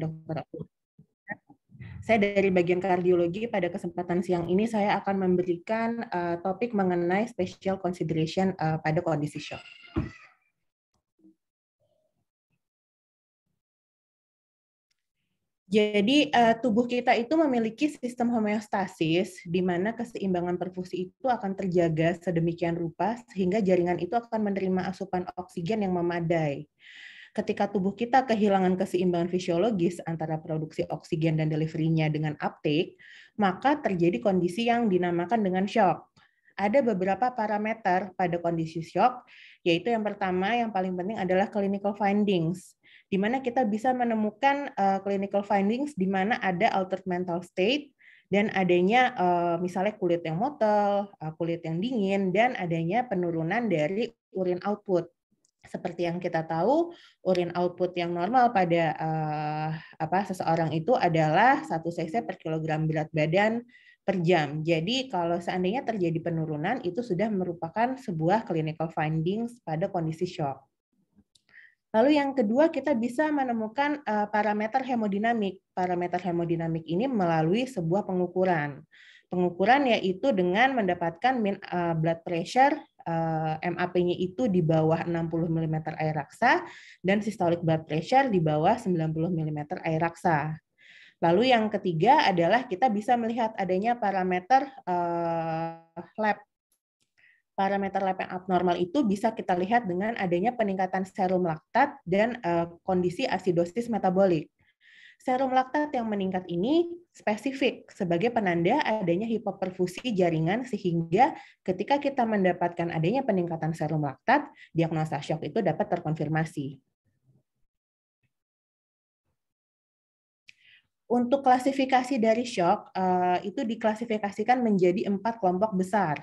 Dr. Saya dari bagian kardiologi. Pada kesempatan siang ini saya akan memberikan topik mengenai special consideration pada kondisi shock. Jadi tubuh kita itu memiliki sistem homeostasis di mana keseimbangan perfusi itu akan terjaga sedemikian rupa sehingga jaringan itu akan menerima asupan oksigen yang memadai. Ketika tubuh kita kehilangan keseimbangan fisiologis antara produksi oksigen dan delivery-nya dengan uptake, maka terjadi kondisi yang dinamakan dengan shock. Ada beberapa parameter pada kondisi shock, yaitu yang pertama, yang paling penting adalah clinical findings, di mana kita bisa menemukan clinical findings di mana ada altered mental state dan adanya misalnya kulit yang motel, kulit yang dingin, dan adanya penurunan dari urine output. Seperti yang kita tahu, urine output yang normal pada seseorang itu adalah 1 cc per kilogram berat badan per jam. Jadi kalau seandainya terjadi penurunan, itu sudah merupakan sebuah clinical findings pada kondisi shock. Lalu yang kedua, kita bisa menemukan parameter hemodinamik. Parameter hemodinamik ini melalui sebuah pengukuran. Pengukuran yaitu dengan mendapatkan mean blood pressure, MAP-nya itu di bawah 60 mm air raksa, dan systolic blood pressure di bawah 90 mm air raksa. Lalu yang ketiga adalah kita bisa melihat adanya parameter lab. Parameter lab yang abnormal itu bisa kita lihat dengan adanya peningkatan serum laktat dan kondisi asidosis metabolik. Serum laktat yang meningkat ini spesifik sebagai penanda adanya hipoperfusi jaringan sehingga ketika kita mendapatkan adanya peningkatan serum laktat, diagnosa shock itu dapat terkonfirmasi. Untuk klasifikasi dari shock, itu diklasifikasikan menjadi 4 kelompok besar.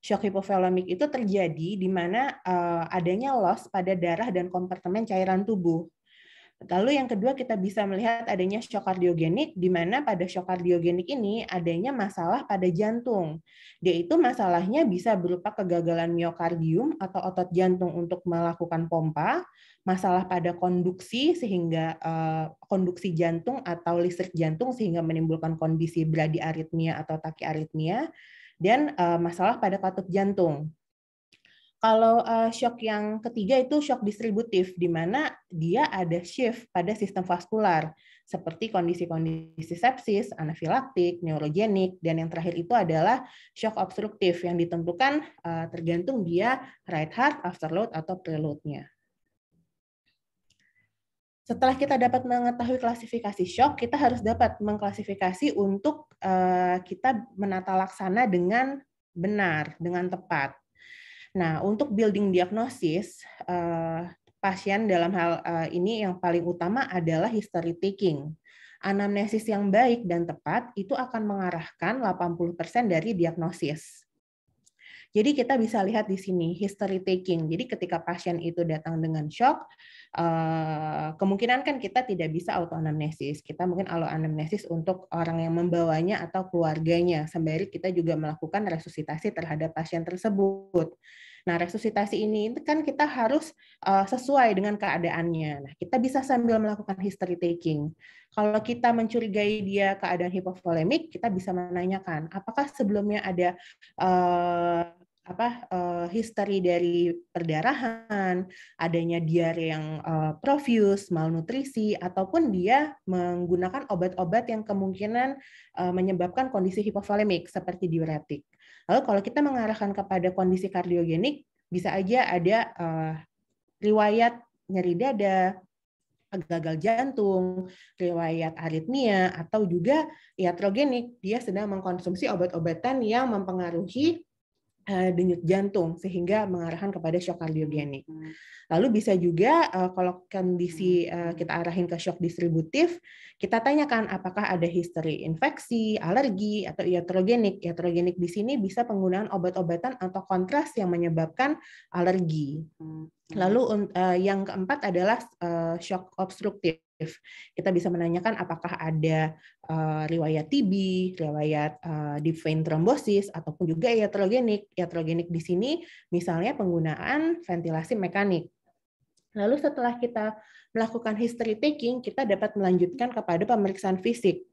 Shock hipovolemik itu terjadi di mana adanya loss pada darah dan kompartemen cairan tubuh. Lalu yang kedua kita bisa melihat adanya shock kardiogenik, di mana pada shock kardiogenik ini adanya masalah pada jantung. Yaitu masalahnya bisa berupa kegagalan miokardium atau otot jantung untuk melakukan pompa, masalah pada konduksi sehingga konduksi jantung atau listrik jantung sehingga menimbulkan kondisi bradiaritmia atau tachyarrhythmia, dan masalah pada katup jantung. Kalau shock yang ketiga itu shock distributif, di mana dia ada shift pada sistem vaskular, seperti kondisi-kondisi sepsis, anafilaktik, neurogenik, dan yang terakhir itu adalah shock obstruktif yang ditentukan tergantung dia right heart, afterload, atau preload-nya. Setelah kita dapat mengetahui klasifikasi shock, kita harus dapat mengklasifikasi untuk kita menata laksana dengan benar, dengan tepat. Nah, untuk building diagnosis, pasien dalam hal ini yang paling utama adalah history taking. Anamnesis yang baik dan tepat itu akan mengarahkan 80% dari diagnosis. Jadi kita bisa lihat di sini history taking. Jadi ketika pasien itu datang dengan shock, kemungkinan kan kita tidak bisa auto anamnesis. Kita mungkin auto anamnesis untuk orang yang membawanya atau keluarganya. Sembari kita juga melakukan resusitasi terhadap pasien tersebut. Nah, resusitasi ini kan kita harus sesuai dengan keadaannya. Nah, kita bisa sambil melakukan history taking. Kalau kita mencurigai dia keadaan hipovolemik, kita bisa menanyakan apakah sebelumnya ada history dari perdarahan, adanya diare yang profuse, malnutrisi, ataupun dia menggunakan obat-obat yang kemungkinan menyebabkan kondisi hipovolemik seperti diuretik. Lalu kalau kita mengarahkan kepada kondisi kardiogenik, bisa aja ada riwayat nyeri dada, gagal jantung, riwayat aritmia, atau juga iatrogenik, dia sedang mengkonsumsi obat-obatan yang mempengaruhi denyut jantung sehingga mengarahkan kepada shock kardiogenik. Lalu bisa juga kalau kondisi kita arahin ke shock distributif, kita tanyakan apakah ada history infeksi, alergi, atau iatrogenik. Iatrogenik di sini bisa penggunaan obat-obatan atau kontras yang menyebabkan alergi. Lalu yang keempat adalah shock obstruktif. Kita bisa menanyakan apakah ada riwayat TB, riwayat deep vein thrombosis, ataupun juga iatrogenik. Iatrogenik di sini misalnya penggunaan ventilasi mekanik. Lalu setelah kita melakukan history taking, kita dapat melanjutkan kepada pemeriksaan fisik.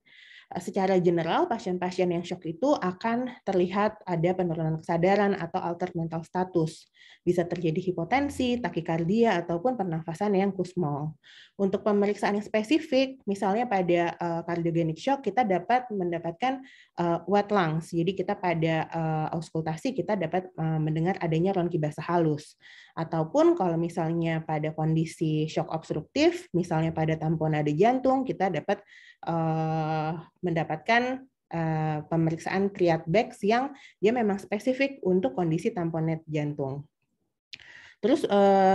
Secara general, pasien-pasien yang shock itu akan terlihat ada penurunan kesadaran atau altered mental status. Bisa terjadi hipotensi, takikardia, ataupun pernafasan yang kusmol. Untuk pemeriksaan yang spesifik, misalnya pada cardiogenic shock, kita dapat mendapatkan wet lungs. Jadi kita pada auskultasi, kita dapat mendengar adanya ronki basah halus. Ataupun kalau misalnya pada kondisi shock obstruktif, misalnya pada tamponade jantung, kita dapat mendapatkan pemeriksaan Triad-Bex yang dia memang spesifik untuk kondisi tamponade jantung. Terus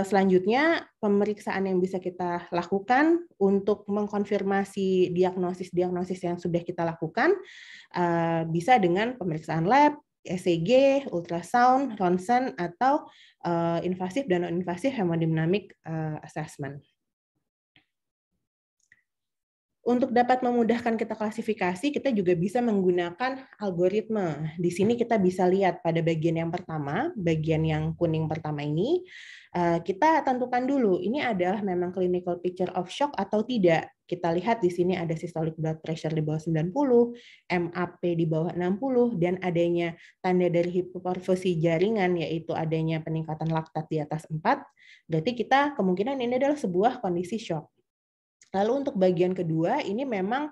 selanjutnya pemeriksaan yang bisa kita lakukan untuk mengkonfirmasi diagnosis yang sudah kita lakukan bisa dengan pemeriksaan lab, ECG, ultrasound, ronsen, atau invasif dan non-invasif hemodinamik assessment. Untuk dapat memudahkan kita klasifikasi, kita juga bisa menggunakan algoritma. Di sini kita bisa lihat pada bagian yang pertama, bagian yang kuning pertama ini, kita tentukan dulu, ini adalah memang clinical picture of shock atau tidak. Kita lihat di sini ada systolic blood pressure di bawah 90, MAP di bawah 60, dan adanya tanda dari hipoperfusi jaringan, yaitu adanya peningkatan laktat di atas 4, berarti kita kemungkinan ini adalah sebuah kondisi shock. Lalu untuk bagian kedua ini memang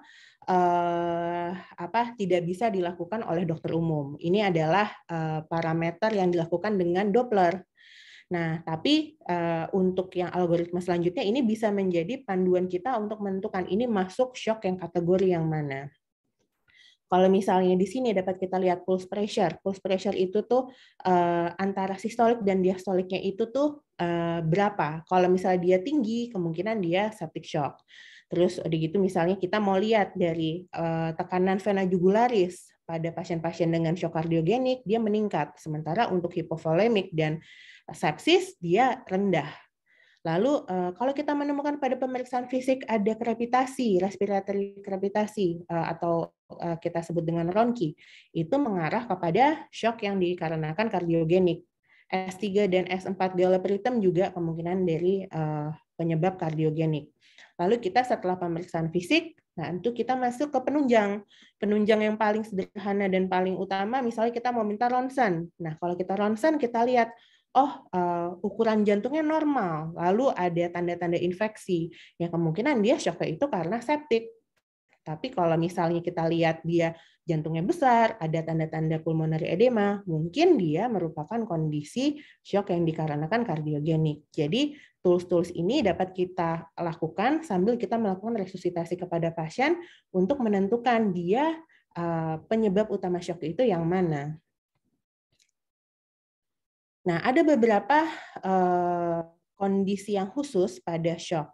tidak bisa dilakukan oleh dokter umum. Ini adalah parameter yang dilakukan dengan Doppler. Nah, tapi untuk yang algoritma selanjutnya ini bisa menjadi panduan kita untuk menentukan ini masuk shock yang kategori yang mana. Kalau misalnya di sini dapat kita lihat pulse pressure. Pulse pressure itu tuh antara sistolik dan diastoliknya itu tuh berapa. Kalau misalnya dia tinggi, kemungkinan dia septic shock. Terus udah gitu misalnya kita mau lihat dari tekanan vena jugularis pada pasien-pasien dengan shock kardiogenik, dia meningkat. Sementara untuk hipovolemik dan sepsis, dia rendah. Lalu kalau kita menemukan pada pemeriksaan fisik ada krepitasi, respiratory krepitasi atau kita sebut dengan ronki, itu mengarah kepada shock yang dikarenakan kardiogenik. S3 dan S4 galloperitem juga kemungkinan dari penyebab kardiogenik. Lalu kita setelah pemeriksaan fisik, nah itu kita masuk ke penunjang. Penunjang yang paling sederhana dan paling utama, misalnya kita mau minta ronsen. Nah kalau kita ronsen, kita lihat ukuran jantungnya normal, lalu ada tanda-tanda infeksi, yang kemungkinan dia shock itu karena septik. Tapi kalau misalnya kita lihat dia jantungnya besar, ada tanda-tanda pulmonary edema, mungkin dia merupakan kondisi shock yang dikarenakan kardiogenik. Jadi tools-tools ini dapat kita lakukan sambil kita melakukan resusitasi kepada pasien untuk menentukan dia penyebab utama shock itu yang mana. Nah, ada beberapa kondisi yang khusus pada shock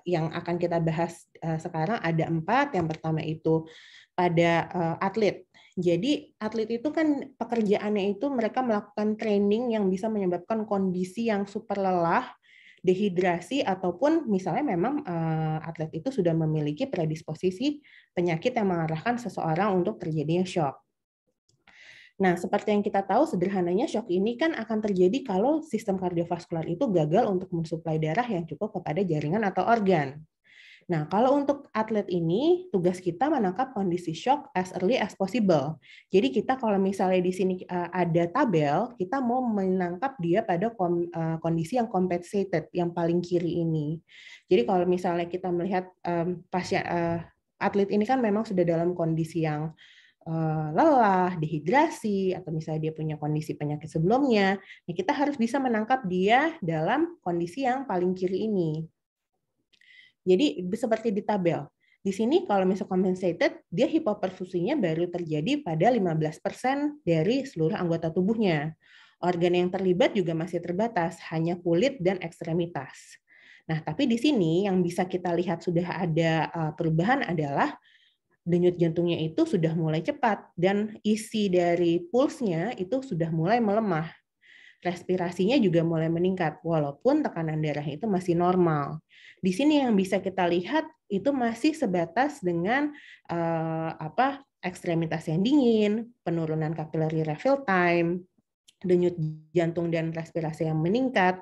yang akan kita bahas sekarang. Ada 4. Yang pertama itu pada atlet. Jadi atlet itu kan pekerjaannya itu mereka melakukan training yang bisa menyebabkan kondisi yang super lelah, dehidrasi, ataupun misalnya memang atlet itu sudah memiliki predisposisi penyakit yang mengarahkan seseorang untuk terjadinya shock. Nah, seperti yang kita tahu, sederhananya shock ini kan akan terjadi kalau sistem kardiovaskular itu gagal untuk mensuplai darah yang cukup kepada jaringan atau organ. Nah, kalau untuk atlet ini, tugas kita menangkap kondisi shock as early as possible. Jadi kita kalau misalnya di sini ada tabel, kita mau menangkap dia pada kondisi yang compensated, yang paling kiri ini. Jadi kalau misalnya kita melihat pasien atlet ini kan memang sudah dalam kondisi yang lelah, dehidrasi, atau misalnya dia punya kondisi penyakit sebelumnya, ya kita harus bisa menangkap dia dalam kondisi yang paling kiri ini. Jadi seperti di tabel. Di sini kalau misalnya compensated, dia hipoperfusinya baru terjadi pada 15% dari seluruh anggota tubuhnya. Organ yang terlibat juga masih terbatas, hanya kulit dan ekstremitas. Nah, tapi di sini yang bisa kita lihat sudah ada perubahan adalah denyut jantungnya itu sudah mulai cepat dan isi dari pulsnya itu sudah mulai melemah. Respirasinya juga mulai meningkat walaupun tekanan darah itu masih normal. Di sini yang bisa kita lihat itu masih sebatas dengan ekstremitas yang dingin, penurunan capillary refill time, denyut jantung dan respirasi yang meningkat,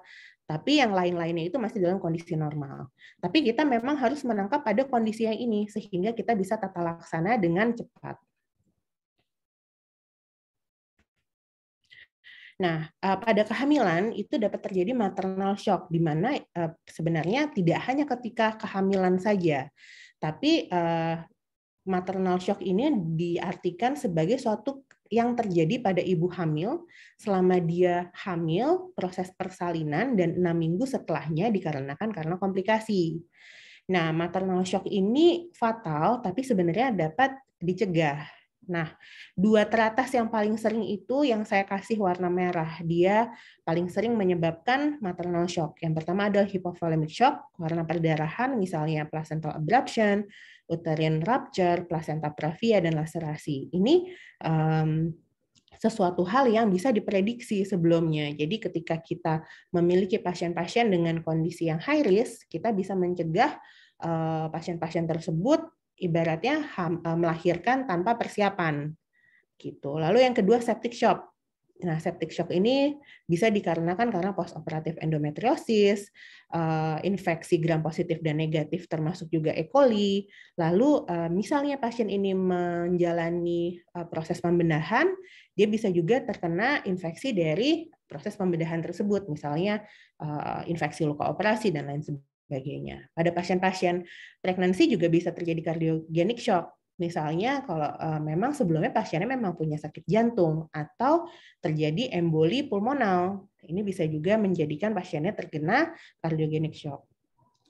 Tapi yang lain-lainnya itu masih dalam kondisi normal. Tapi kita memang harus menangkap pada kondisi yang ini, sehingga kita bisa tata laksana dengan cepat. Nah, pada kehamilan itu dapat terjadi maternal shock, di mana sebenarnya tidak hanya ketika kehamilan saja, tapi maternal shock ini diartikan sebagai suatu yang terjadi pada ibu hamil selama dia hamil, proses persalinan, dan 6 minggu setelahnya dikarenakan karena komplikasi. Nah, maternal shock ini fatal, tapi sebenarnya dapat dicegah. Nah, dua teratas yang paling sering itu yang saya kasih warna merah. Dia paling sering menyebabkan maternal shock. Yang pertama adalah hypovolemic shock, warna perdarahan, misalnya placental abruption, uterine rupture, placenta pravia, dan laserasi. Ini sesuatu hal yang bisa diprediksi sebelumnya. Jadi ketika kita memiliki pasien-pasien dengan kondisi yang high risk, kita bisa mencegah pasien-pasien tersebut ibaratnya melahirkan tanpa persiapan. Gitu. Lalu yang kedua septic shock. Nah, septic shock ini bisa dikarenakan karena postoperatif endometriosis, infeksi gram positif dan negatif termasuk juga E. coli. Lalu misalnya pasien ini menjalani proses pembedahan, dia bisa juga terkena infeksi dari proses pembedahan tersebut, misalnya infeksi luka operasi dan lain sebagainya. Pada pasien-pasien pregnancy juga bisa terjadi cardiogenic shock. Misalnya kalau memang sebelumnya pasiennya memang punya sakit jantung atau terjadi emboli pulmonal. Ini bisa juga menjadikan pasiennya terkena cardiogenic shock.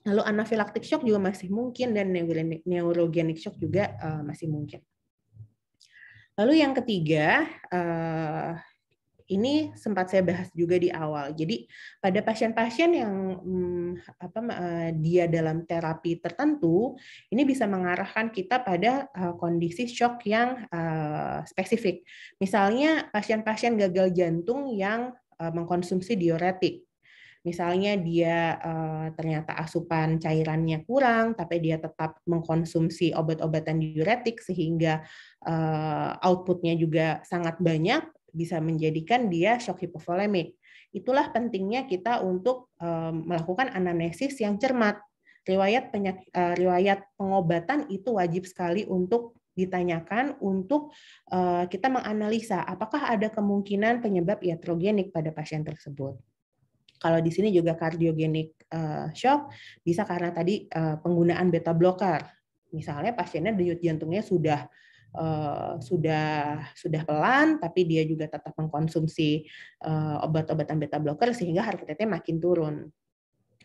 Lalu anafilaktik shock juga masih mungkin dan neurogenic shock juga masih mungkin. Lalu yang ketiga, ini sempat saya bahas juga di awal. Jadi pada pasien-pasien yang dia dalam terapi tertentu, ini bisa mengarahkan kita pada kondisi shock yang spesifik. Misalnya pasien-pasien gagal jantung yang mengkonsumsi diuretik. Misalnya dia ternyata asupan cairannya kurang, tapi dia tetap mengkonsumsi obat-obatan diuretik sehingga outputnya juga sangat banyak, bisa menjadikan dia shock hipovolemik. Itulah pentingnya kita untuk melakukan anamnesis yang cermat. Riwayat pengobatan itu wajib sekali untuk ditanyakan untuk kita menganalisa apakah ada kemungkinan penyebab iatrogenik pada pasien tersebut. Kalau di sini juga cardiogenic shock bisa karena tadi penggunaan beta blocker. Misalnya pasiennya denyut jantungnya sudah pelan, tapi dia juga tetap mengkonsumsi obat-obatan beta blocker sehingga heart rate-nya makin turun.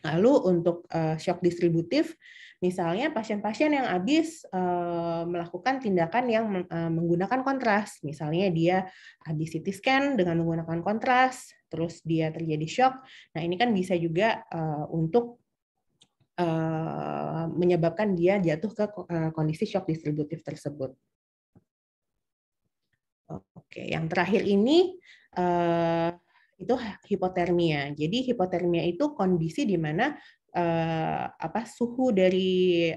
Lalu untuk shock distributif, misalnya pasien-pasien yang habis melakukan tindakan yang menggunakan kontras, misalnya dia habis CT scan dengan menggunakan kontras, terus dia terjadi shock. Nah ini kan bisa juga untuk menyebabkan dia jatuh ke kondisi shock distributif tersebut. Oke, yang terakhir ini itu hipotermia. Jadi hipotermia itu kondisi di mana suhu dari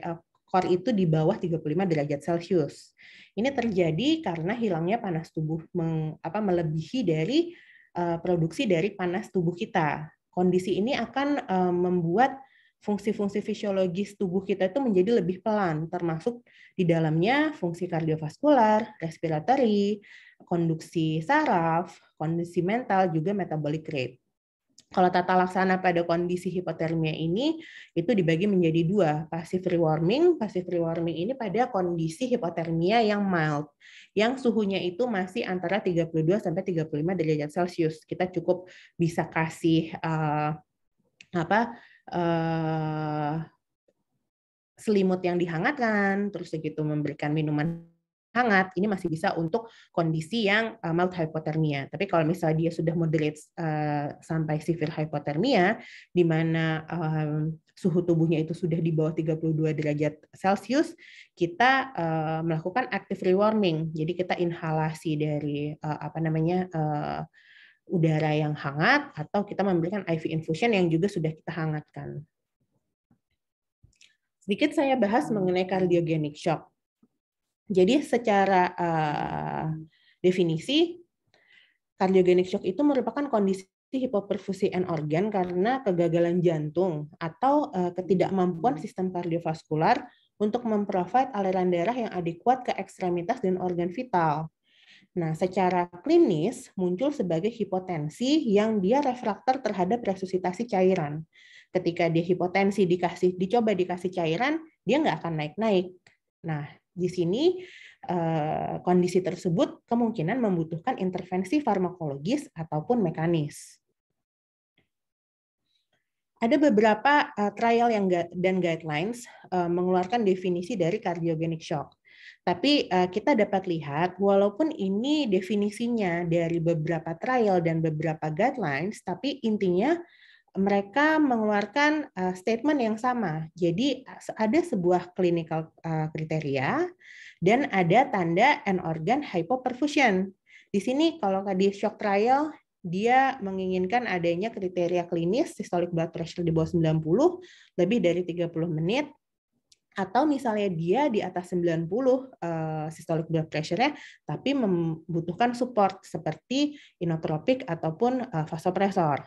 core itu di bawah 35 derajat Celcius. Ini terjadi karena hilangnya panas tubuh melebihi dari produksi dari panas tubuh kita. Kondisi ini akan membuat fungsi-fungsi fisiologis tubuh kita itu menjadi lebih pelan, termasuk di dalamnya fungsi kardiovaskular, respiratory, konduksi saraf, kondisi mental, juga metabolic rate. Kalau tata laksana pada kondisi hipotermia ini itu dibagi menjadi dua, passive rewarming. Passive rewarming ini pada kondisi hipotermia yang mild, yang suhunya itu masih antara 32 sampai 35 derajat Celcius. Kita cukup bisa kasih selimut yang dihangatkan, terus begitu memberikan minuman hangat, ini masih bisa untuk kondisi yang mild hypothermia. Tapi kalau misalnya dia sudah moderate sampai severe hypothermia, di mana suhu tubuhnya itu sudah di bawah 32 derajat Celcius, kita melakukan active rewarming. Jadi kita inhalasi dari udara yang hangat, atau kita memberikan IV infusion yang juga sudah kita hangatkan. Sedikit saya bahas mengenai cardiogenic shock. Jadi secara definisi, cardiogenic shock itu merupakan kondisi kondisi hipoperfusi end organ karena kegagalan jantung atau ketidakmampuan sistem kardiovaskular untuk memprovide aliran darah yang adekuat ke ekstremitas dan organ vital. Nah, secara klinis muncul sebagai hipotensi yang dia refraktor terhadap resusitasi cairan. Ketika dia hipotensi dicoba dikasih cairan, dia nggak akan naik-naik. Nah, di sini kondisi tersebut kemungkinan membutuhkan intervensi farmakologis ataupun mekanis. Ada beberapa trial dan guidelines mengeluarkan definisi dari cardiogenic shock. Tapi kita dapat lihat, walaupun ini definisinya dari beberapa trial dan beberapa guidelines, tapi intinya mereka mengeluarkan statement yang sama. Jadi ada sebuah clinical kriteria dan ada tanda end organ hypoperfusion. Di sini kalau di shock trial, dia menginginkan adanya kriteria klinis systolic blood pressure di bawah 90, lebih dari 30 menit, atau misalnya dia di atas 90 systolic blood pressure-nya, tapi membutuhkan support seperti inotropik ataupun vasopresor.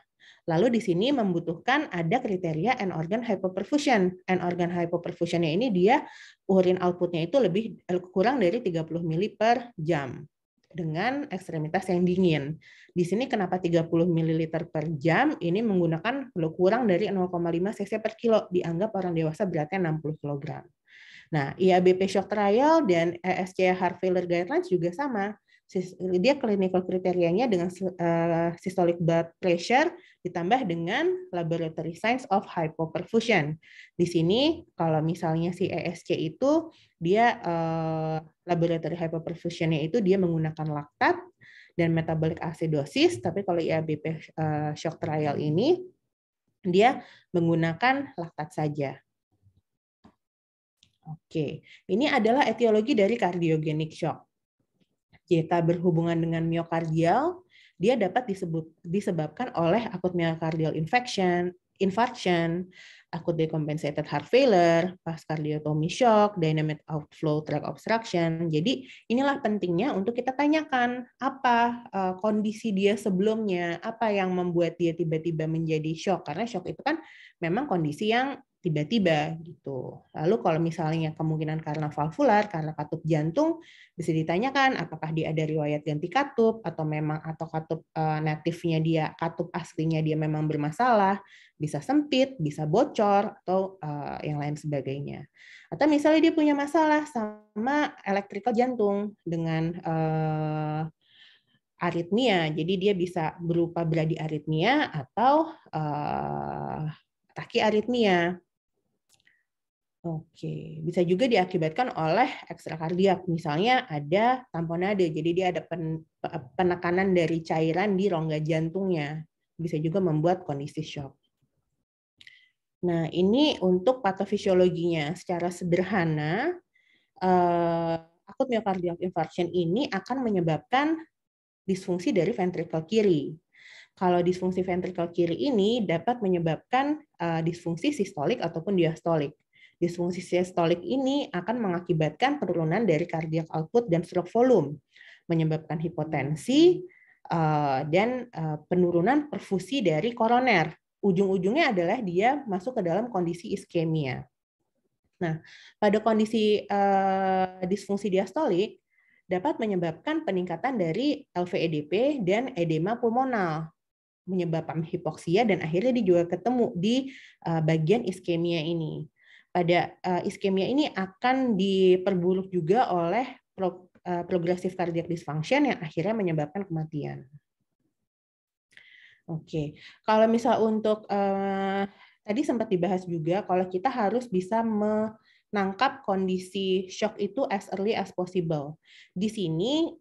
Lalu di sini membutuhkan ada kriteria end organ hypoperfusion. End organ hypoperfusion-nya ini dia urin output-nya itu kurang dari 30 ml per jam dengan ekstremitas yang dingin. Di sini kenapa 30 ml per jam? Ini menggunakan kurang dari 0,5 cc per kilo. Dianggap orang dewasa beratnya 60 kg. Nah, IABP shock trial dan ESC heart failure guidelines juga sama. Dia clinical kriterianya dengan systolic blood pressure ditambah dengan laboratory signs of hypoperfusion. Di sini kalau misalnya si ESC itu dia laboratory hypoperfusion-nya itu dia menggunakan laktat dan metabolic acidosis, tapi kalau IABP shock trial ini dia menggunakan laktat saja. Oke, ini adalah etiologi dari cardiogenic shock. Jika berhubungan dengan miokardial, dia dapat disebabkan oleh akut myocardial infarction, akut decompensated heart failure, past cardiotomy shock, dynamic outflow tract obstruction. Jadi inilah pentingnya untuk kita tanyakan apa kondisi dia sebelumnya, apa yang membuat dia tiba-tiba menjadi shock. Karena shock itu kan memang kondisi yang tiba-tiba gitu. Lalu kalau misalnya kemungkinan karena valvular, karena katup jantung, bisa ditanyakan apakah dia ada riwayat ganti katup atau memang atau katup natifnya dia, katup aslinya dia memang bermasalah, bisa sempit, bisa bocor atau yang lain sebagainya. Atau misalnya dia punya masalah sama elektrikal jantung dengan aritmia, jadi dia bisa berupa bradiaritmia atau tachyarrhythmia. Oke, bisa juga diakibatkan oleh ekstrakardiak. Misalnya ada tamponade, jadi dia ada penekanan dari cairan di rongga jantungnya. Bisa juga membuat kondisi shock. Nah, ini untuk patofisiologinya. Secara sederhana, akut myocardial infarction ini akan menyebabkan disfungsi dari ventrikel kiri. Kalau disfungsi ventrikel kiri ini dapat menyebabkan disfungsi sistolik ataupun diastolik. Disfungsi sistolik ini akan mengakibatkan penurunan dari cardiac output dan stroke volume, menyebabkan hipotensi dan penurunan perfusi dari koroner. Ujung-ujungnya adalah dia masuk ke dalam kondisi iskemia. Nah, pada kondisi disfungsi diastolik dapat menyebabkan peningkatan dari LVEDP dan edema pulmonal, menyebabkan hipoksia dan akhirnya dia juga ketemu di bagian iskemia ini. Pada iskemia ini akan diperburuk juga oleh progressive cardiac dysfunction yang akhirnya menyebabkan kematian. Oke, kalau misal untuk tadi sempat dibahas juga kalau kita harus bisa menangkap kondisi shock itu as early as possible. Di sini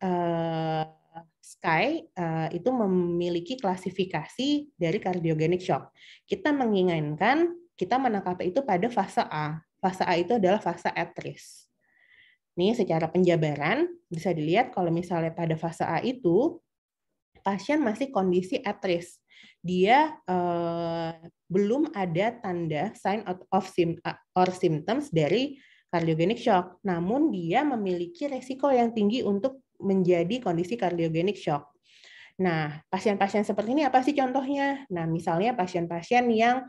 SKY itu memiliki klasifikasi dari cardiogenic shock. Kita menginginkan kita menangkap itu pada fase A. Fase A itu adalah fase at risk. Nih secara penjabaran bisa dilihat kalau misalnya pada fase A itu pasien masih kondisi at risk. Dia belum ada tanda sign or symptoms dari cardiogenic shock. Namun dia memiliki resiko yang tinggi untuk menjadi kondisi cardiogenic shock. Nah, pasien-pasien seperti ini apa sih contohnya? Nah, misalnya pasien-pasien yang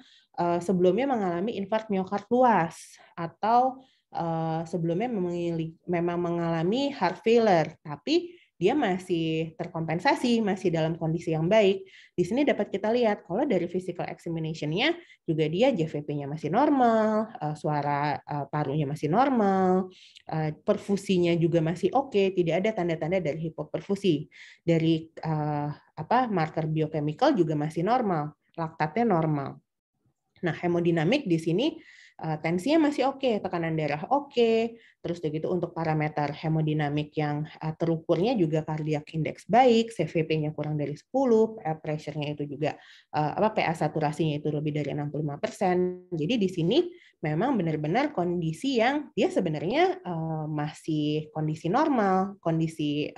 sebelumnya mengalami infark miokard luas atau sebelumnya memang mengalami heart failure, tapi dia masih terkompensasi, masih dalam kondisi yang baik. Di sini dapat kita lihat kalau dari physical examination-nya juga dia JVP-nya masih normal, suara parunya masih normal, perfusinya juga masih oke, tidak ada tanda-tanda dari hipoperfusi. Dari marker biochemical juga masih normal, laktatnya normal. Nah, hemodinamik di sini tensinya masih oke, tekanan darah oke, terus begitu untuk parameter hemodinamik yang terukurnya juga cardiac index baik, CVP-nya kurang dari 10, pressure-nya itu juga PA saturasinya itu lebih dari 65%. Jadi di sini memang benar-benar kondisi yang dia sebenarnya masih kondisi normal, kondisi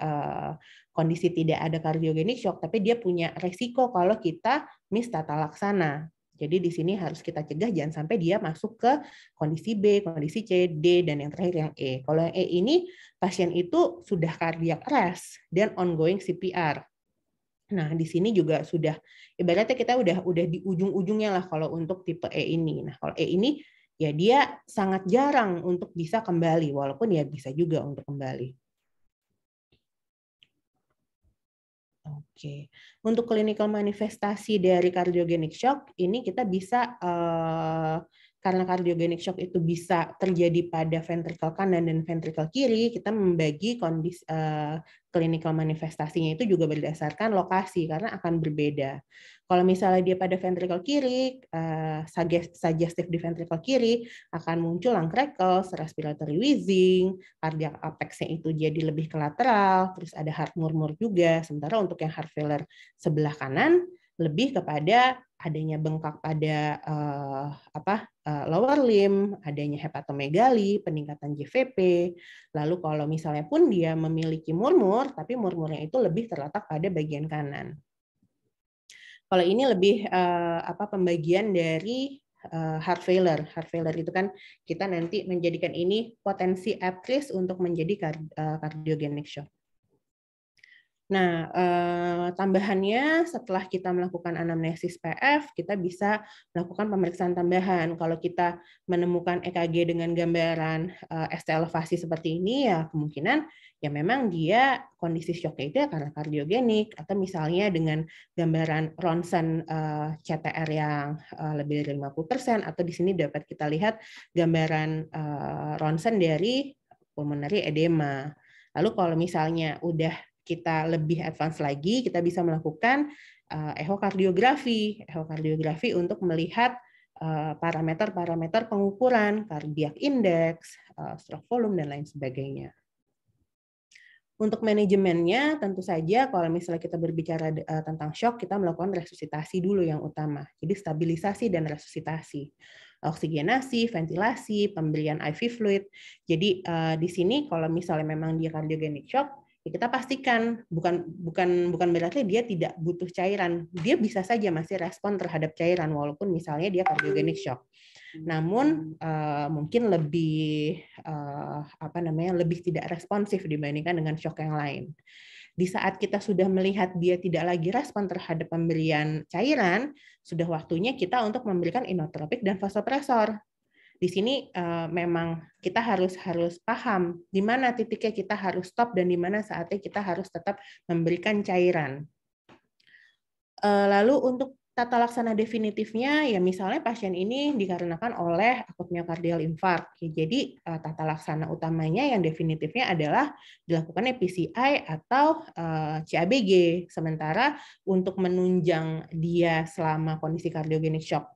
tidak ada cardiogenic shock, tapi dia punya resiko kalau kita miss tata laksana. Jadi di sini harus kita cegah jangan sampai dia masuk ke kondisi B, kondisi C, D, dan yang terakhir yang E. Kalau yang E ini pasien itu sudah cardiac arrest dan ongoing CPR. Nah, di sini juga sudah ibaratnya kita udah di ujung-ujungnya lah kalau untuk tipe E ini. Nah, kalau E ini ya dia sangat jarang untuk bisa kembali, walaupun ya bisa juga untuk kembali. Oke, untuk clinical manifestasi dari cardiogenic shock ini kita bisa karena cardiogenic shock itu bisa terjadi pada ventricle kanan dan ventricle kiri, kita membagi kondisi clinical manifestasinya itu juga berdasarkan lokasi karena akan berbeda. Kalau misalnya dia pada ventricle kiri, suggestive di ventricle kiri akan muncul lung crackles, respiratory wheezing, cardiac apex-nya itu jadi lebih ke lateral, terus ada heart murmur juga. Sementara untuk yang heart failure sebelah kanan lebih kepada adanya bengkak pada lower limb, adanya hepatomegali, peningkatan JVP. Lalu kalau misalnya pun dia memiliki murmur, tapi murmurnya itu lebih terletak pada bagian kanan. Kalau ini lebih pembagian dari heart failure. Heart failure itu kan kita nanti menjadikan ini potensi at risk untuk menjadi cardiogenic shock. Nah, tambahannya setelah kita melakukan anamnesis PF, kita bisa melakukan pemeriksaan tambahan. Kalau kita menemukan EKG dengan gambaran ST elevasi seperti ini, ya kemungkinan ya memang dia kondisi shocknya itu ya karena kardiogenik, atau misalnya dengan gambaran ronsen CTR yang lebih dari 50%, atau di sini dapat kita lihat gambaran ronsen dari pulmonary edema. Lalu kalau misalnya udah kita lebih advance lagi, kita bisa melakukan ehokardiografi untuk melihat parameter-parameter pengukuran, cardiac index, stroke volume, dan lain sebagainya. Untuk manajemennya, tentu saja kalau misalnya kita berbicara tentang shock, kita melakukan resusitasi dulu yang utama. Jadi stabilisasi dan resusitasi. Oksigenasi, ventilasi, pemberian IV fluid. Jadi di sini kalau misalnya memang dia cardiogenic shock, ya kita pastikan bukan berarti dia tidak butuh cairan. Dia bisa saja masih respon terhadap cairan walaupun misalnya dia cardiogenic shock. Namun mungkin lebih lebih tidak responsif dibandingkan dengan shock yang lain. Di saat kita sudah melihat dia tidak lagi respon terhadap pemberian cairan, sudah waktunya kita untuk memberikan inotropik dan vasopresor. Di sini memang kita harus paham di mana titiknya kita harus stop dan di mana saatnya kita harus tetap memberikan cairan. Lalu untuk tata laksana definitifnya, ya misalnya pasien ini dikarenakan oleh akut miokardial infark. Jadi tata laksana utamanya yang definitifnya adalah dilakukannya PCI atau CABG. Sementara untuk menunjang dia selama kondisi cardiogenic shock,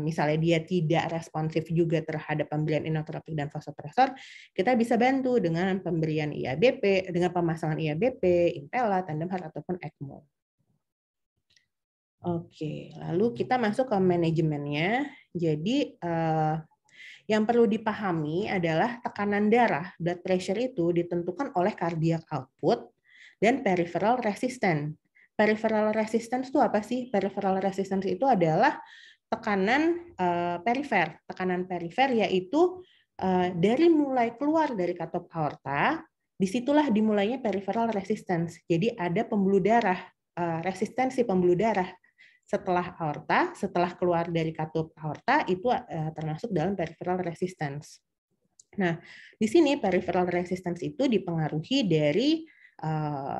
misalnya dia tidak responsif juga terhadap pemberian inotropik dan vasopresor, kita bisa bantu dengan pemberian IABP, dengan pemasangan IABP, Impella, tandem heart ataupun ECMO. Oke, lalu kita masuk ke manajemennya. Jadi yang perlu dipahami adalah tekanan darah, blood pressure itu ditentukan oleh cardiac output dan peripheral resistance. Peripheral resistance itu apa sih? Peripheral resistance itu adalah tekanan perifer. Tekanan perifer yaitu dari mulai keluar dari katup aorta Disitulah dimulainya peripheral resistance. Jadi ada pembuluh darah, resistensi pembuluh darah setelah aorta, setelah keluar dari katup aorta, itu termasuk dalam peripheral resistance. Nah, di sini peripheral resistance itu dipengaruhi dari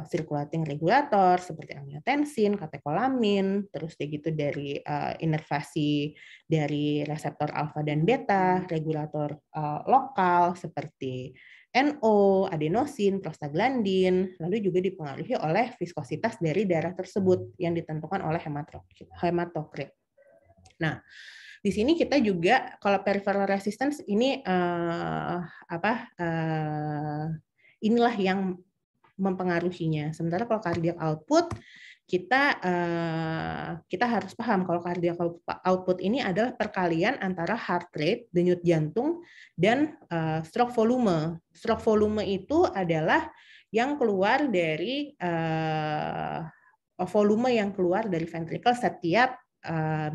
circulating regulator seperti angiotensin, katekolamin, terus gitu dari inervasi dari reseptor alfa dan beta, regulator lokal seperti NO, adenosin, prostaglandin, lalu juga dipengaruhi oleh viskositas dari darah tersebut yang ditentukan oleh hematokrit. Nah, di sini kita juga kalau peripheral resistance ini inilah yang mempengaruhinya. Sementara kalau cardiac output kita harus paham kalau cardiac output ini adalah perkalian antara heart rate, denyut jantung, dan stroke volume. Stroke volume itu adalah yang keluar dari volume yang keluar dari ventricle setiap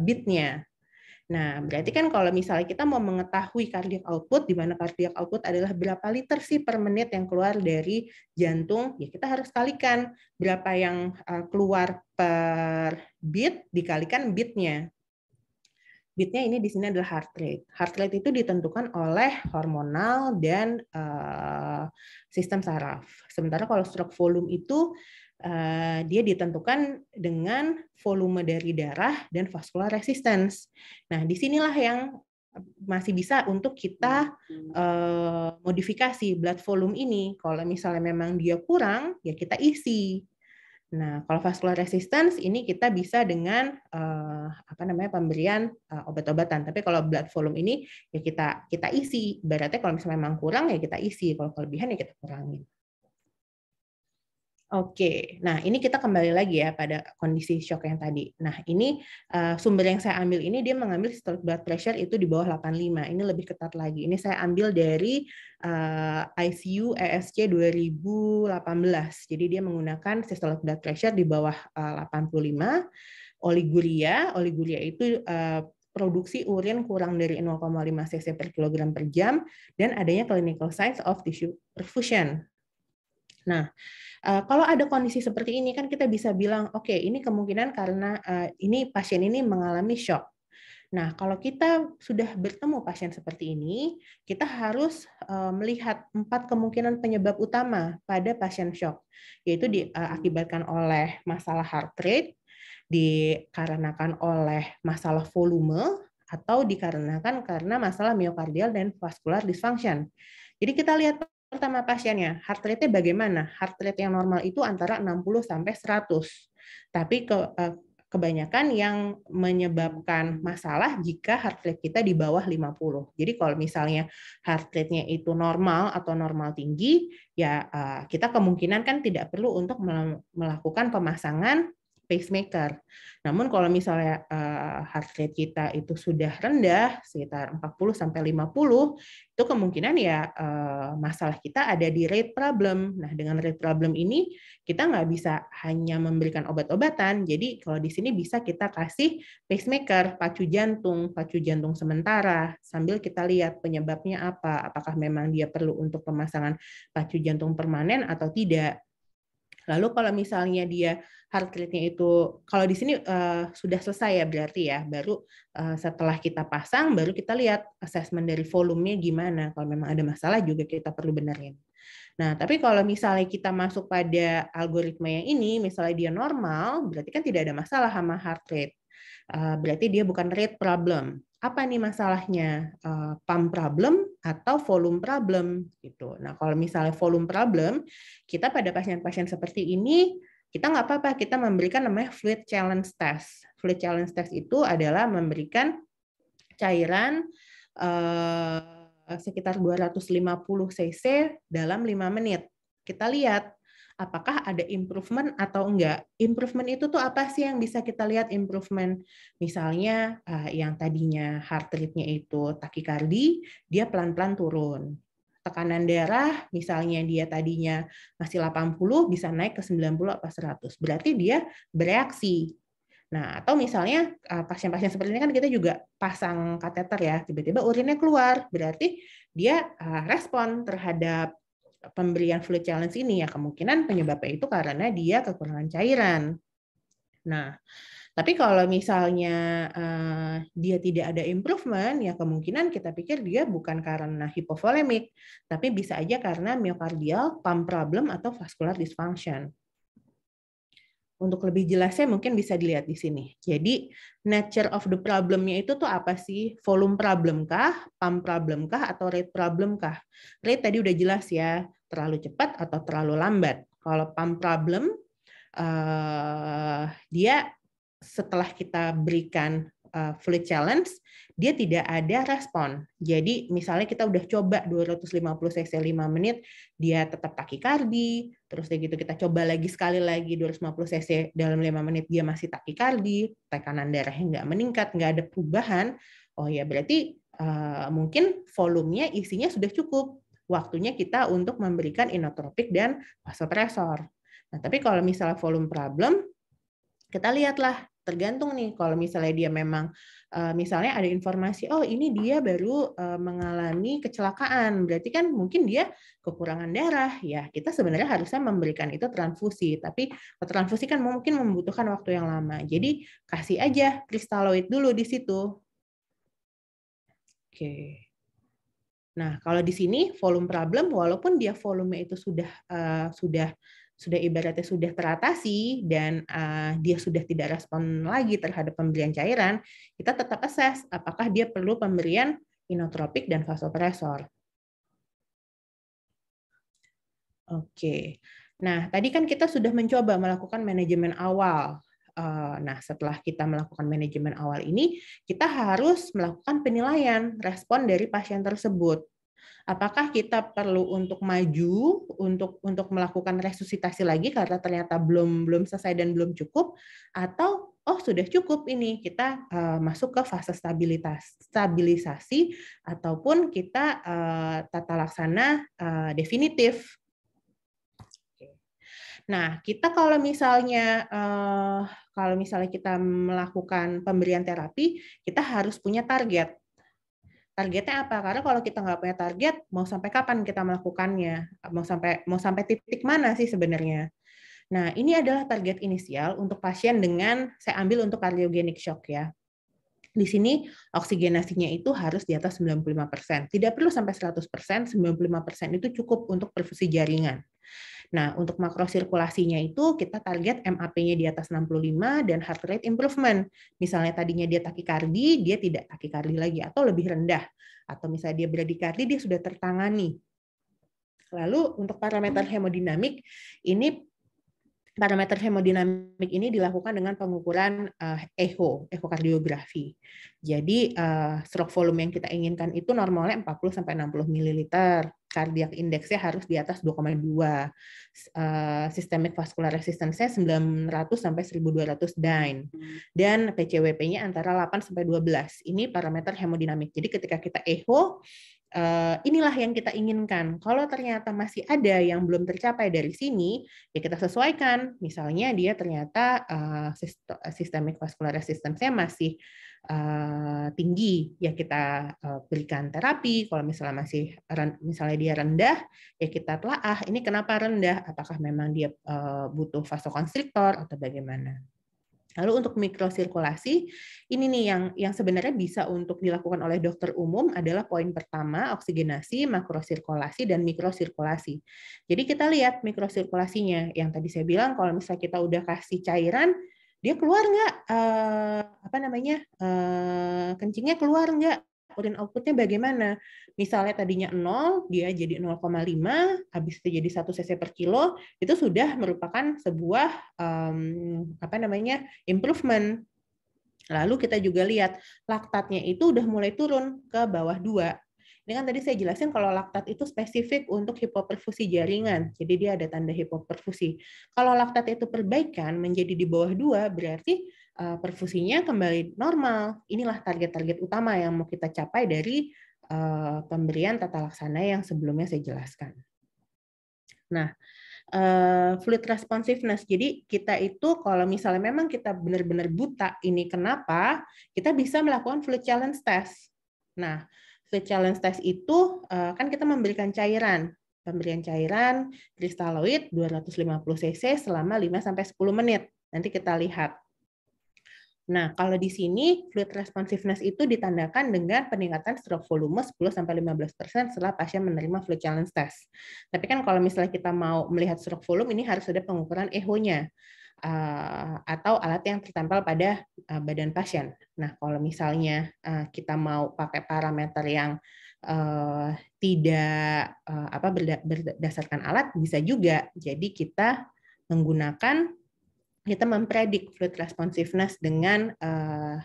beat-nya. Nah, berarti kan kalau misalnya kita mau mengetahui cardiac output, di mana cardiac output adalah berapa liter sih per menit yang keluar dari jantung, ya kita harus kalikan berapa yang keluar per beat dikalikan beat-nya. Beat-nya ini di sini adalah heart rate. Heart rate itu ditentukan oleh hormonal dan sistem saraf. Sementara kalau stroke volume itu dia ditentukan dengan volume dari darah dan vascular resistance. Nah, disinilah yang masih bisa untuk kita modifikasi blood volume ini. Kalau misalnya memang dia kurang, ya kita isi. Nah, kalau vascular resistance ini kita bisa dengan pemberian obat-obatan. Tapi kalau blood volume ini ya kita isi. Ibaratnya kalau misalnya memang kurang ya kita isi, kalau kelebihan ya kita kurangin. Oke, nah ini kita kembali lagi ya pada kondisi shock yang tadi. Nah ini sumber yang saya ambil ini dia mengambil systolic blood pressure itu di bawah 85. Ini lebih ketat lagi. Ini saya ambil dari ICU ESC 2018. Jadi dia menggunakan systolic blood pressure di bawah 85. Oliguria itu produksi urin kurang dari 0,5 cc per kilogram per jam dan adanya clinical signs of tissue perfusion. Nah, kalau ada kondisi seperti ini kan kita bisa bilang, oke, ini kemungkinan karena ini pasien ini mengalami shock. Nah, kalau kita sudah bertemu pasien seperti ini, kita harus melihat 4 kemungkinan penyebab utama pada pasien shock, yaitu diakibatkan oleh masalah heart rate, dikarenakan oleh masalah volume, atau dikarenakan karena masalah miokardial dan vascular dysfunction. Jadi kita lihat pertama pasiennya, heart rate-nya bagaimana? Heart rate yang normal itu antara 60 sampai 100. Tapi kebanyakan yang menyebabkan masalah jika heart rate kita di bawah 50. Jadi kalau misalnya heart rate-nya itu normal atau normal tinggi, ya kita kemungkinan kan tidak perlu untuk melakukan pemasangan pacemaker. Namun kalau misalnya heart rate kita itu sudah rendah, sekitar 40 sampai 50, itu kemungkinan ya masalah kita ada di rate problem. Nah, dengan rate problem ini kita nggak bisa hanya memberikan obat-obatan. Jadi kalau di sini bisa kita kasih pacemaker, pacu jantung sementara, sambil kita lihat penyebabnya apa. Apakah memang dia perlu untuk pemasangan pacu jantung permanen atau tidak. Lalu kalau misalnya dia heart rate-nya itu, kalau di sini sudah selesai ya berarti ya, baru setelah kita pasang, baru kita lihat assessment dari volumenya gimana. Kalau memang ada masalah juga kita perlu benerin. Nah, tapi kalau misalnya kita masuk pada algoritma yang ini, misalnya dia normal, berarti kan tidak ada masalah sama heart rate. Berarti dia bukan rate problem. Apa nih masalahnya? Pump problem atau volume problem gitu. Nah, kalau misalnya volume problem, kita pada pasien-pasien seperti ini kita nggak apa-apa, kita memberikan namanya fluid challenge test. Fluid challenge test itu adalah memberikan cairan sekitar 250 cc dalam 5 menit. Kita lihat apakah ada improvement atau enggak. Improvement itu tuh apa sih yang bisa kita lihat improvement? Misalnya yang tadinya heart rate-nya itu takikardi, dia pelan-pelan turun. Tekanan darah, misalnya dia tadinya masih 80, bisa naik ke 90 atau 100. Berarti dia bereaksi. Nah, atau misalnya pasien-pasien seperti ini kan kita juga pasang kateter ya, tiba-tiba urinnya keluar, berarti dia respon terhadap pemberian fluid challenge ini, ya kemungkinan penyebabnya itu karena dia kekurangan cairan. Nah, tapi kalau misalnya dia tidak ada improvement, ya kemungkinan kita pikir dia bukan karena hipovolemik, tapi bisa aja karena myocardial pump problem atau vascular dysfunction. Untuk lebih jelasnya mungkin bisa dilihat di sini. Jadi nature of the problem-nya itu tuh apa sih? Volume problem kah, pump problem kah, atau rate problem kah? Rate tadi udah jelas ya, terlalu cepat atau terlalu lambat. Kalau pump problem, dia setelah kita berikan fluid challenge, dia tidak ada respon. Jadi misalnya kita udah coba 250 cc 5 menit, dia tetap takikardi, terus gitu kita coba lagi sekali lagi 250 cc dalam 5 menit, dia masih takikardi, tekanan darahnya nggak meningkat, nggak ada perubahan, oh ya berarti mungkin volumenya, isinya sudah cukup. Waktunya kita untuk memberikan inotropik dan vasopresor. Nah, tapi kalau misalnya volume problem, kita lihatlah, tergantung nih, kalau misalnya dia memang, misalnya ada informasi, oh ini dia baru mengalami kecelakaan, berarti kan mungkin dia kekurangan darah, ya kita sebenarnya harusnya memberikan itu transfusi, tapi transfusi kan mungkin membutuhkan waktu yang lama, jadi kasih aja kristaloid dulu di situ. Oke. Nah, kalau di sini volume problem, walaupun dia volume itu sudah ibaratnya sudah teratasi dan dia sudah tidak respon lagi terhadap pemberian cairan, kita tetap assess apakah dia perlu pemberian inotropik dan vasopresor. Oke. Nah, tadi kan kita sudah mencoba melakukan manajemen awal. Nah, setelah kita melakukan manajemen awal ini, kita harus melakukan penilaian respon dari pasien tersebut. Apakah kita perlu untuk maju untuk melakukan resusitasi lagi karena ternyata belum selesai dan belum cukup, atau oh sudah cukup ini kita masuk ke fase stabilisasi ataupun kita tata laksana definitif. Nah, kita kalau misalnya kita melakukan pemberian terapi, kita harus punya target. Targetnya apa? Karena kalau kita nggak punya target, mau sampai kapan kita melakukannya? Mau sampai titik mana sih sebenarnya? Nah, ini adalah target inisial untuk pasien dengan, saya ambil untuk cardiogenic shock ya. Di sini oksigenasinya itu harus di atas 95%. Tidak perlu sampai 100%, 95% itu cukup untuk perfusi jaringan. Nah, untuk makrosirkulasinya itu kita target MAP-nya di atas 65 dan heart rate improvement. Misalnya tadinya dia takikardi, dia tidak takikardi lagi atau lebih rendah. Atau misalnya dia bradikardi, dia sudah tertangani. Lalu untuk parameter hemodinamik, ini parameter hemodinamik ini dilakukan dengan pengukuran ekokardiografi. Jadi stroke volume yang kita inginkan itu normalnya 40 sampai 60 ml. Cardiac index-nya harus di atas 2,2. Systemic vascular resistance-nya 900 sampai 1200 dyne. Dan PCWP-nya antara 8 sampai 12. Ini parameter hemodinamik. Jadi ketika kita echo, inilah yang kita inginkan. Kalau ternyata masih ada yang belum tercapai dari sini, ya kita sesuaikan. Misalnya dia ternyata systemic vascular resistance-nya masih tinggi, ya kita berikan terapi. Kalau misalnya dia rendah, ya kita telaah ini kenapa rendah? Apakah memang dia butuh vasokonstriktor atau bagaimana? Lalu untuk mikrosirkulasi, ini nih yang sebenarnya bisa untuk dilakukan oleh dokter umum adalah poin pertama, oksigenasi, makrosirkulasi, dan mikrosirkulasi. Jadi kita lihat mikrosirkulasinya. Yang tadi saya bilang, kalau misalnya kita udah kasih cairan, dia keluar nggak? Kencingnya keluar nggak? Urin output-nya bagaimana? Misalnya tadinya 0, dia jadi 0,5, habis itu jadi 1 cc per kilo, itu sudah merupakan sebuah improvement. Lalu kita juga lihat laktatnya itu udah mulai turun ke bawah 2. Ini kan tadi saya jelasin kalau laktat itu spesifik untuk hipoperfusi jaringan, jadi dia ada tanda hipoperfusi. Kalau laktat itu perbaikan menjadi di bawah 2, berarti perfusinya kembali normal. Inilah target-target utama yang mau kita capai dari pemberian tata laksana yang sebelumnya saya jelaskan. Nah, fluid responsiveness. Jadi kita itu kalau misalnya memang kita benar-benar buta ini kenapa, kita bisa melakukan fluid challenge test. Nah, fluid challenge test itu kan kita memberikan cairan. pemberian cairan kristaloid 250 cc selama 5-10 menit. Nanti kita lihat. Nah, kalau di sini fluid responsiveness itu ditandakan dengan peningkatan stroke volume 10-15% setelah pasien menerima fluid challenge test. Tapi kan kalau misalnya kita mau melihat stroke volume, ini harus ada pengukuran echo-nya atau alat yang tertempel pada badan pasien. Nah, kalau misalnya kita mau pakai parameter yang tidak berdasarkan alat, bisa juga. Jadi kita mempredik fluid responsiveness dengan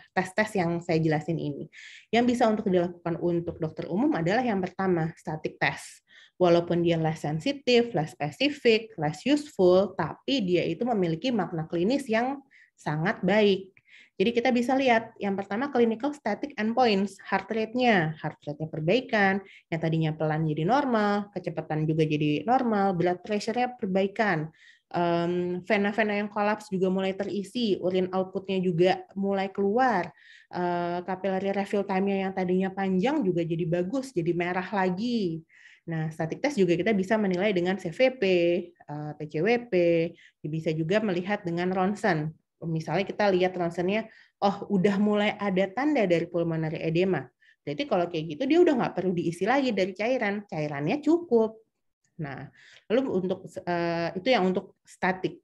tes-tes yang saya jelasin ini. Yang bisa untuk dilakukan untuk dokter umum adalah yang pertama, static test. Walaupun dia less sensitif, less specific, less useful, tapi dia itu memiliki makna klinis yang sangat baik. Jadi kita bisa lihat, yang pertama clinical static endpoints, heart rate-nya perbaikan, yang tadinya pelan jadi normal, kecepatan juga jadi normal, blood pressure-nya perbaikan, vena-vena yang kolaps juga mulai terisi, urin output-nya juga mulai keluar, capillary refill time-nya yang tadinya panjang juga jadi bagus, jadi merah lagi. Nah, static test juga kita bisa menilai dengan CVP, PCWP, bisa juga melihat dengan ronsen. Misalnya kita lihat ronsennya, oh udah mulai ada tanda dari pulmonary edema. Berarti kalau kayak gitu dia udah nggak perlu diisi lagi dari cairan, cairannya cukup. Nah, lalu untuk itu yang untuk statik.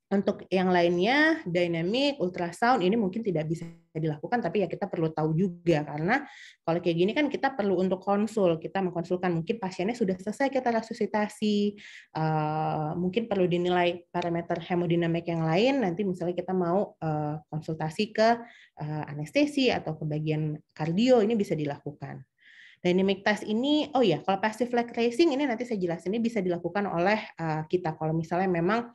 Untuk yang lainnya, dynamic, ultrasound ini mungkin tidak bisa dilakukan, tapi ya kita perlu tahu juga karena kalau kayak gini kan kita perlu untuk kita mengkonsulkan mungkin pasiennya sudah selesai kita resusitasi, mungkin perlu dinilai parameter hemodinamik yang lain. Nanti misalnya kita mau konsultasi ke anestesi atau ke bagian kardio, ini bisa dilakukan. Dynamic test ini, oh ya, kalau passive leg raising ini nanti saya jelasin, ini bisa dilakukan oleh kita kalau misalnya memang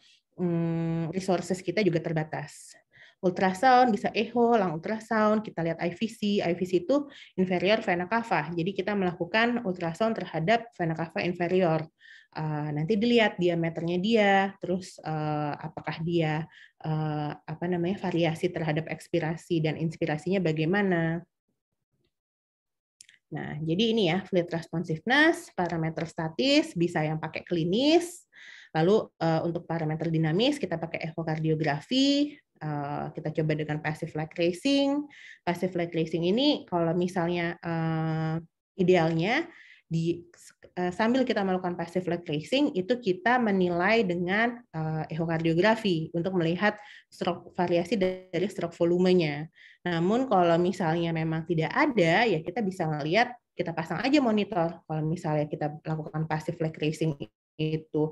resources kita juga terbatas. Ultrasound bisa echo, lang ultrasound, kita lihat IVC. IVC itu inferior vena cava. Jadi kita melakukan ultrasound terhadap vena cava inferior. Nanti dilihat diameternya dia, terus apakah dia variasi terhadap ekspirasi dan inspirasinya bagaimana. Nah, jadi ini ya, fluid responsiveness, parameter statis, bisa yang pakai klinis, lalu untuk parameter dinamis, kita pakai echokardiografi, kita coba dengan passive leg raising. Passive leg raising ini, kalau misalnya idealnya, sambil kita melakukan passive leg raising, itu kita menilai dengan echokardiografi untuk melihat stroke variasi dari stroke volumenya. Namun kalau misalnya memang tidak ada, ya kita bisa ngelihat, kita pasang aja monitor. Kalau misalnya kita lakukan passive leg raising itu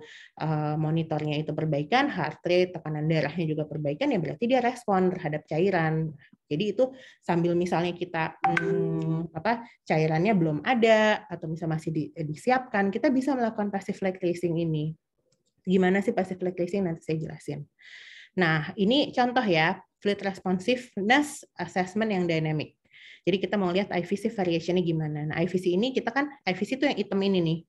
monitornya itu perbaikan, heart rate, tekanan darahnya juga perbaikan, ya berarti dia respon terhadap cairan. Jadi itu sambil misalnya kita cairannya belum ada atau misalnya masih disiapkan, kita bisa melakukan passive leg raising ini. Gimana sih passive leg raising? Nanti saya jelasin. Nah, ini contoh ya, fluid responsiveness assessment yang dynamic. Jadi kita mau lihat IVC variation-nya gimana. Nah, IVC ini kita kan, IVC itu yang hitam ini nih.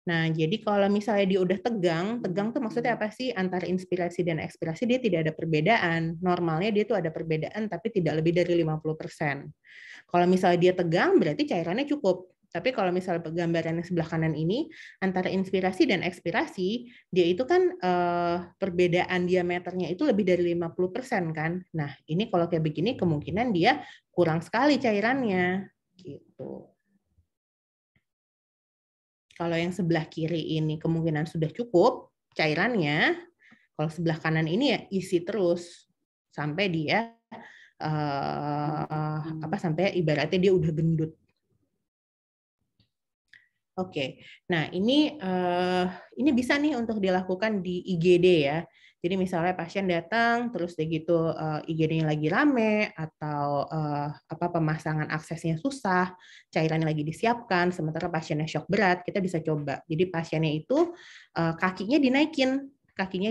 Nah, jadi kalau misalnya dia udah tegang tuh maksudnya apa sih? Antara inspirasi dan ekspirasi dia tidak ada perbedaan. Normalnya dia tuh ada perbedaan, tapi tidak lebih dari 50%. Kalau misalnya dia tegang, berarti cairannya cukup. Tapi kalau misalnya gambaran yang sebelah kanan ini, antara inspirasi dan ekspirasi, dia itu kan perbedaan diameternya itu lebih dari 50% kan. Nah, ini kalau kayak begini, kemungkinan dia kurang sekali cairannya. Gitu. Kalau yang sebelah kiri ini kemungkinan sudah cukup cairannya, kalau sebelah kanan ini ya isi terus sampai dia sampai ibaratnya dia udah gendut. Oke, nah ini bisa nih untuk dilakukan di IGD ya. Jadi misalnya pasien datang, terus gitu IGD-nya lagi rame atau pemasangan aksesnya susah, cairannya lagi disiapkan, sementara pasiennya shock berat, kita bisa coba. Jadi pasiennya itu kakinya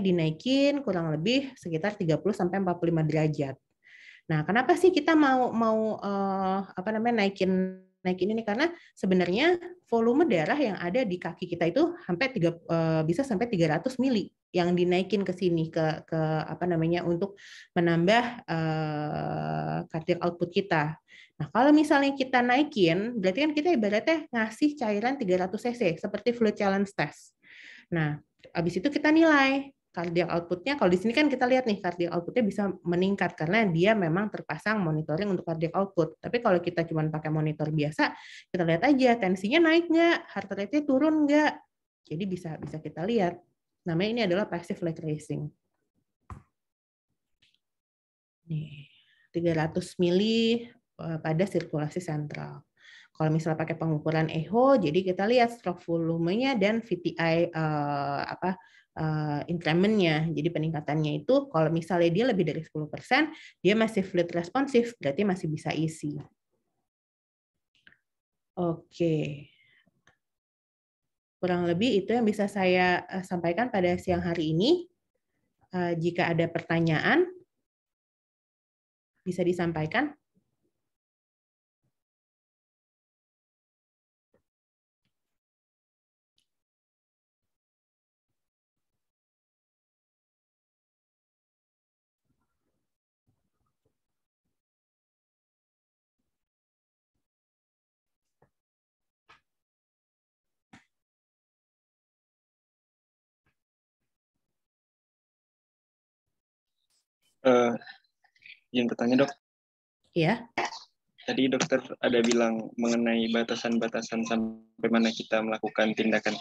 dinaikin kurang lebih sekitar 30-45 derajat. Nah, kenapa sih kita mau naikin ini? Karena sebenarnya volume darah yang ada di kaki kita itu bisa sampai 300 mili yang dinaikin ke sini untuk menambah cardiac output kita. Nah, kalau misalnya kita naikin, berarti kan kita ibaratnya ngasih cairan 300 cc, seperti fluid challenge test. Nah, habis itu kita nilai cardiac output-nya. Kalau di sini kan kita lihat nih, cardiac output-nya bisa meningkat karena dia memang terpasang monitoring untuk cardiac output. Tapi kalau kita cuma pakai monitor biasa, kita lihat aja tensinya naik nggak, heart rate-nya turun nggak. Jadi bisa kita lihat. Namanya ini adalah passive leg tracing. Nih, 300 mili pada sirkulasi sentral. Kalau misalnya pakai pengukuran echo, jadi kita lihat stroke volumenya dan VTI increment-nya. Jadi peningkatannya itu kalau misalnya dia lebih dari 10%, dia masih fluid responsif, berarti masih bisa isi. Oke. Kurang lebih itu yang bisa saya sampaikan pada siang hari ini. Jika ada pertanyaan, bisa disampaikan. Yang bertanya dok, Ya. tadi dokter ada bilang mengenai batasan-batasan sampai mana kita melakukan tindakan.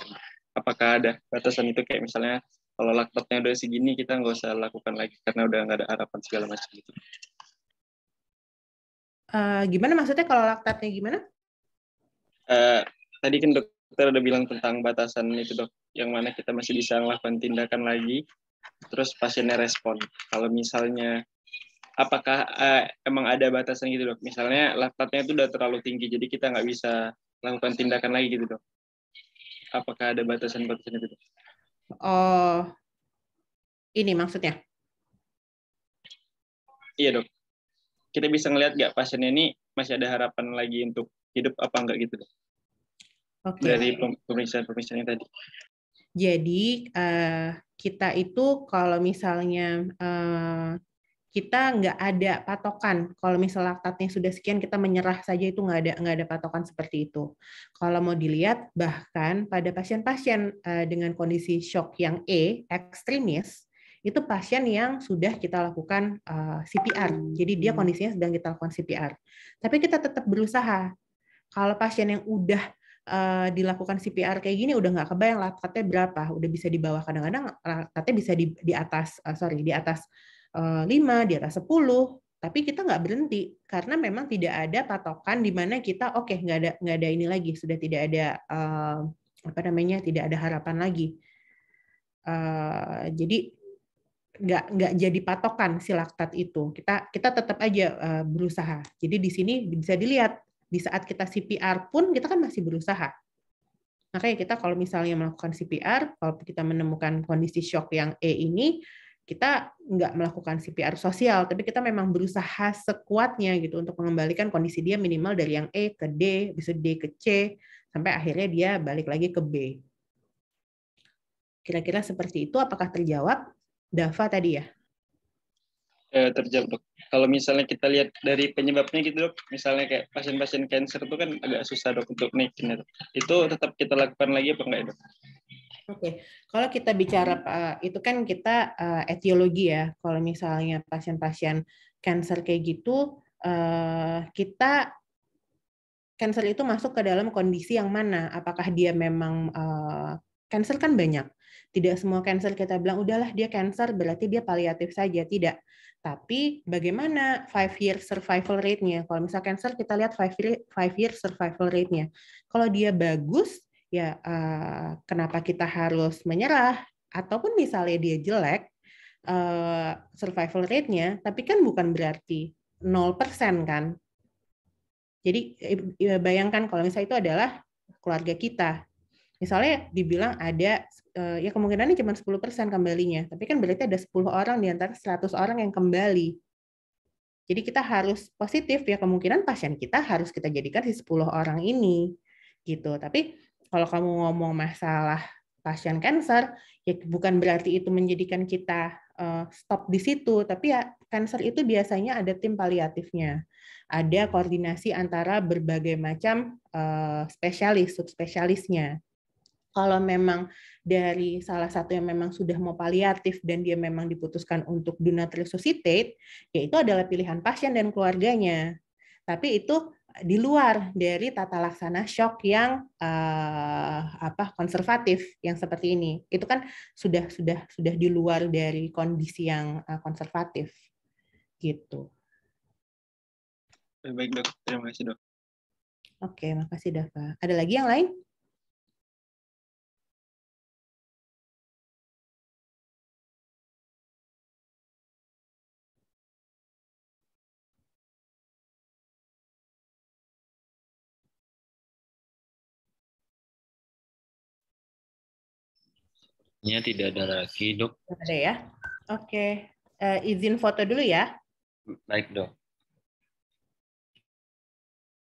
Apakah ada batasan itu kayak misalnya kalau laktatnya udah segini kita nggak usah lakukan lagi karena udah nggak ada harapan segala macam gitu. Gimana maksudnya kalau laktatnya gimana? Tadi kan dokter udah bilang tentang batasan itu dok, yang mana kita masih bisa melakukan tindakan lagi, terus pasiennya respon. Kalau misalnya apakah emang ada batasan gitu dok? Misalnya laktatnya itu udah terlalu tinggi, jadi kita nggak bisa lakukan tindakan lagi gitu dok. Apakah ada batasan-batasan itu dok? Oh, ini maksudnya. Iya dok. Kita bisa ngelihat nggak pasiennya ini masih ada harapan lagi untuk hidup apa enggak gitu dok? Oke. Dari pemeriksaan-pemeriksaan tadi. Jadi kita itu kalau misalnya kita nggak ada patokan. Kalau misalnya laktatnya sudah sekian, kita menyerah saja, itu nggak ada patokan seperti itu. Kalau mau dilihat, bahkan pada pasien-pasien dengan kondisi shock yang ekstremis, itu pasien yang sudah kita lakukan CPR. Jadi dia kondisinya sedang kita lakukan CPR. Tapi kita tetap berusaha. Kalau pasien yang udah dilakukan CPR kayak gini udah nggak kebayang laktatnya berapa, udah bisa di bawah, kadang-kadang laktatnya bisa di atas di atas 5, di atas 10, tapi kita nggak berhenti karena memang tidak ada patokan di mana kita nggak ada ini lagi, sudah tidak ada tidak ada harapan lagi. Jadi nggak jadi patokan si laktat itu. Kita tetap aja berusaha. Jadi di sini bisa dilihat di saat kita CPR pun kita kan masih berusaha. Makanya kita kalau misalnya melakukan CPR, kalau kita menemukan kondisi shock yang ini, kita nggak melakukan CPR sosial, tapi kita memang berusaha sekuatnya gitu untuk mengembalikan kondisi dia minimal dari yang E ke D, bisa D ke C, sampai akhirnya dia balik lagi ke B. Kira-kira seperti itu, apakah terjawab? Dava tadi ya? Terjawab dok. Kalau misalnya kita lihat dari penyebabnya gitu dok, misalnya kayak pasien-pasien cancer itu kan agak susah dok untuk naikin, itu tetap kita lakukan lagi apa enggak dok? Oke, kalau kita bicara itu kan kita etiologi ya. Kalau misalnya pasien-pasien cancer kayak gitu, kita cancer itu masuk ke dalam kondisi yang mana? Apakah dia memang cancer kan banyak. Tidak semua cancer kita bilang udahlah dia cancer berarti dia paliatif saja, tidak. Tapi bagaimana 5-year survival rate-nya? Kalau misal cancer kita lihat 5-year survival rate-nya. Kalau dia bagus, ya kenapa kita harus menyerah? Ataupun misalnya dia jelek, survival rate-nya, tapi kan bukan berarti 0% kan. Jadi bayangkan kalau misalnya itu adalah keluarga kita. Misalnya dibilang ada, ya kemungkinannya cuma 10% kembalinya, tapi kan berarti ada 10 orang di antara 100 orang yang kembali. Jadi kita harus positif ya, kemungkinan pasien kita harus kita jadikan si 10 orang ini. Gitu. Tapi kalau kamu ngomong masalah pasien kanker, ya bukan berarti itu menjadikan kita stop di situ, tapi ya kanker itu biasanya ada tim paliatifnya. Ada koordinasi antara berbagai macam spesialis, subspesialisnya. Kalau memang dari salah satu yang memang sudah mau paliatif dan dia memang diputuskan untuk do not resuscitate, yaitu adalah pilihan pasien dan keluarganya. Tapi itu di luar dari tata laksana shock yang konservatif yang seperti ini. Itu kan sudah di luar dari kondisi yang konservatif gitu. Baik dok, terima kasih dok. Oke, makasih Dava. Ada lagi yang lain? Tidak ada lagi, dok. Ada ya? Oke. Izin foto dulu ya. Baik, dok.